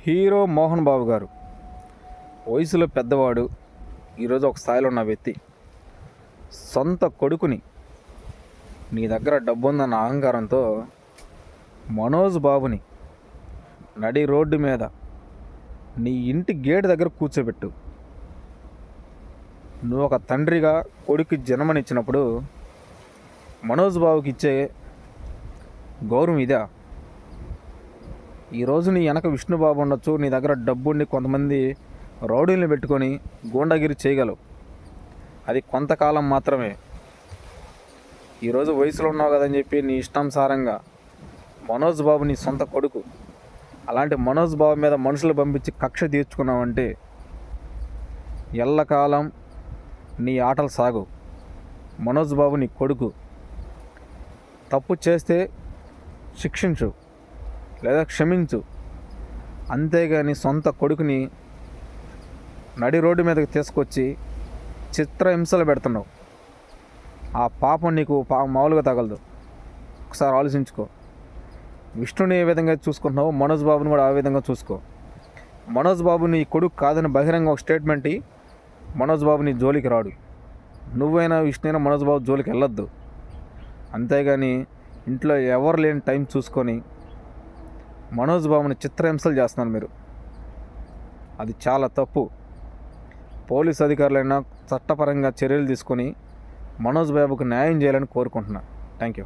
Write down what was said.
Hero Mohan Babu గారు వయసులో పెద్దవాడు, ఈరోజు ఒక స్థాయిలో ఉన్న వ్యక్తి సొంత కొడుకుని నీ దగ్గర డబ్బు ఉందన్న అహంకారంతో మనోజ్ బాబుని నడి రోడ్డు మీద నీ ఇంటి గేటు దగ్గర కూర్చోబెట్టు. నువ్వు ఒక తండ్రిగా కొడుకు జన్మనిచ్చినప్పుడు మనోజ్ బాబుకి ఇచ్చే గౌరవం ఇదా? ఈరోజు నీ వెనక విష్ణుబాబు ఉండొచ్చు, నీ దగ్గర డబ్బుండి కొంతమంది రౌడీలను పెట్టుకొని గూండాగిరి చేయగలవు. అది కొంతకాలం మాత్రమే. ఈరోజు వయసులో ఉన్నావు కదని చెప్పి నీ ఇష్టానుసారంగా మనోజ్ బాబు నీ సొంత కొడుకు, అలాంటి మనోజ్ బాబు మీద మనుషులు పంపించి కక్ష తీర్చుకున్నావంటే ఎల్లకాలం నీ ఆటలు సాగు. మనోజ్ బాబు నీ కొడుకు, తప్పు చేస్తే శిక్షించు లేదా క్షమించు, అంతేగాని సొంత కొడుకుని నడి రోడ్డు మీదకి తీసుకొచ్చి చిత్రహింసలు పెడుతున్నావు. ఆ పాపం నీకు మామూలుగా తగలదు. ఒకసారి ఆలోచించుకో. విష్ణుని ఏ విధంగా చూసుకుంటున్నావు, మనోజ్ బాబుని కూడా ఆ విధంగా చూసుకో. మనోజ్ బాబు నీ కొడుకు కాదని బహిరంగ ఒక స్టేట్మెంట్ ఇ, మనోజ్ బాబు నీ జోలికి రాడు. నువ్వైనా విష్ణువైనా మనోజ్ బాబు జోలికి వెళ్ళొద్దు. అంతేగాని ఇంట్లో ఎవరు లేని టైం చూసుకొని మనోజ్ బాబుని చిత్రహింసలు చేస్తున్నారు మీరు. అది చాలా తప్పు. పోలీస్ అధికారులైనా చట్టపరంగా చర్యలు తీసుకొని మనోజ్ బాబుకు న్యాయం చేయాలని కోరుకుంటున్నా. Thank you.